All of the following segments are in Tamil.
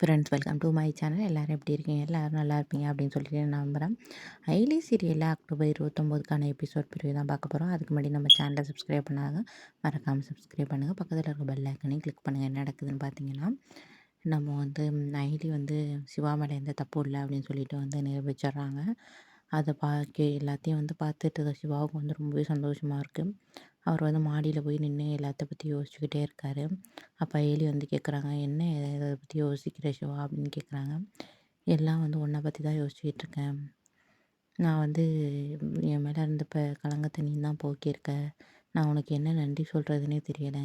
Friends welcome to my channel. எல்லோரும் எப்படி இருக்கீங்க? எல்லோரும் நல்லா இருப்பீங்க அப்படின்னு சொல்லிட்டு நான் நம்புகிறேன். ஐலி சீரியலில் அக்டோபர் 29க்கான எபிசோட் பிரிவு தான் பார்க்க போகிறோம். அதுக்கு முன்னாடி நம்ம சேனலை சப்ஸ்கிரைப் பண்ணாங்க மறக்காமல் சப்ஸ்கிரைப் பண்ணுங்கள். பக்கத்தில் இருக்க பெல் ஐக்கனையும் கிளிக் பண்ணுங்கள். என்ன நடக்குதுன்னு பார்த்தீங்கன்னா, நம்ம வந்து ஐலி வந்து சிவா மேலே எந்த தப்பும் இல்லை அப்படின்னு சொல்லிட்டு வந்து நிரூபிச்சிடுறாங்க. அதை எல்லாத்தையும் வந்து பார்த்துட்டு இருக்க சிவாவுக்கு வந்து ரொம்பவே சந்தோஷமாக இருக்குது. அவர் வந்து மாடியில் போய் நின்று எல்லாத்த பற்றி யோசிச்சுக்கிட்டே இருக்கார். அப்போ ஏலி வந்து கேட்குறாங்க, "என்ன இதை பற்றி யோசிக்கிற சிவா?" அப்படின்னு கேட்குறாங்க. "எல்லாம் வந்து உன்னை பற்றி தான் யோசிச்சுக்கிட்டு இருக்கேன். நான் வந்து என் மேலே இருந்த களங்கத்தை நீ தான் போக்கியிருக்க. நான் உனக்கு என்ன நன்றி சொல்கிறதுனே தெரியலை.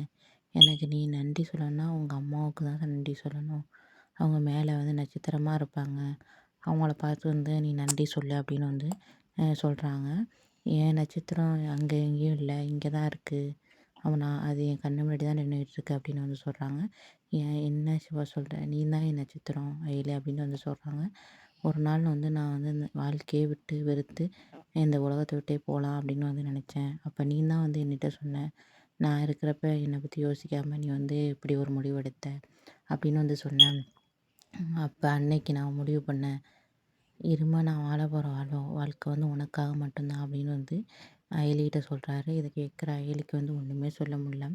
எனக்கு நீ நன்றி சொல்லணும்னா உங்கள் அம்மாவுக்கு தான் நன்றி சொல்லணும். அவங்க மேலே வந்து நட்சத்திரமாக இருப்பாங்க. அவங்கள பார்த்து வந்து நீ நன்றி சொல்லு" அப்படின்னு வந்து சொல்கிறாங்க. "என் நட்சத்திரம் அங்கே எங்கேயும் இல்லை, இங்கே தான் இருக்குது. அது என் கண்ணு முன்னாடி தான் நின்றுட்டுருக்கு" அப்படின்னு வந்து சொல்கிறாங்க. என்ன சிவா சொல்கிற? நீ தான் என் நட்சத்திரம் அயலி அப்படின்னு வந்து சொல்கிறாங்க. "ஒரு நாள் வந்து நான் வந்து இந்த வாழ்க்கையை விட்டு வெறுத்து இந்த உலகத்தை விட்டே போகலாம் அப்படின்னு வந்து நினச்சேன். அப்போ நீ தான் வந்து என்கிட்ட சொன்ன, நான் இருக்கிறப்ப என்னை பற்றி யோசிக்காமல் நீ வந்து இப்படி ஒரு முடிவு எடுத்த அப்படின்னு வந்து சொன்னேன். அப்போ அன்னைக்கு நான் முடிவு பண்ணேன், இருமா நான் வாழ போகிற வாழ்க்கை வந்து உனக்காக மட்டும்தான்" அப்படின்னு வந்து அயலிகிட்ட சொல்கிறாரு. இதை கேட்குற அயலிக்கு வந்து ஒன்றுமே சொல்ல முடியல.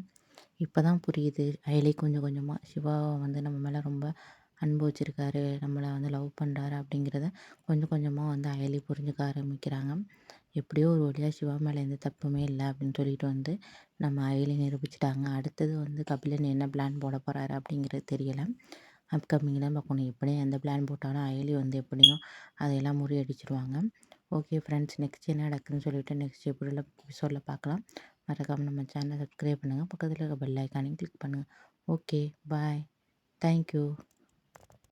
இப்போ தான் புரியுது அயலி கொஞ்சம் கொஞ்சமாக சிவாவை வந்து நம்ம மேலே ரொம்ப அன்பு வச்சுருக்காரு, நம்மளை வந்து லவ் பண்ணுறாரு அப்படிங்கிறத கொஞ்சம் கொஞ்சமாக வந்து அயலி புரிஞ்சுக்க ஆரம்பிக்கிறாங்க. எப்படியோ ஒரு வழியாக சிவா மேலே எந்த தப்புமே இல்லை அப்படின்னு சொல்லிட்டு வந்து நம்ம அயலி நிரூபிச்சிட்டாங்க. அடுத்தது வந்து கபிலன் என்ன பிளான் போட போகிறாரு அப்படிங்கிறது தெரியலை. அப்கமிங்கில் தான் பார்க்கணும். எப்படியும் எந்த பிளான் போட்டாலும் அயலி வந்து எப்படியும் அதையெல்லாம் முறியடிச்சிடுவாங்க. ஓகே ஃப்ரெண்ட்ஸ், நெக்ஸ்ட் என்ன நடக்குதுன்னு சொல்லிட்டு நெக்ஸ்ட் எபிசோடில் பார்க்கலாம். மறக்காமல் நம்ம சேனலை சப்ஸ்கிரைப் பண்ணுங்கள். பக்கத்தில் இருக்க பெல் ஐக்கானையும் கிளிக் பண்ணுங்கள். Okay bye. தேங்க்யூ.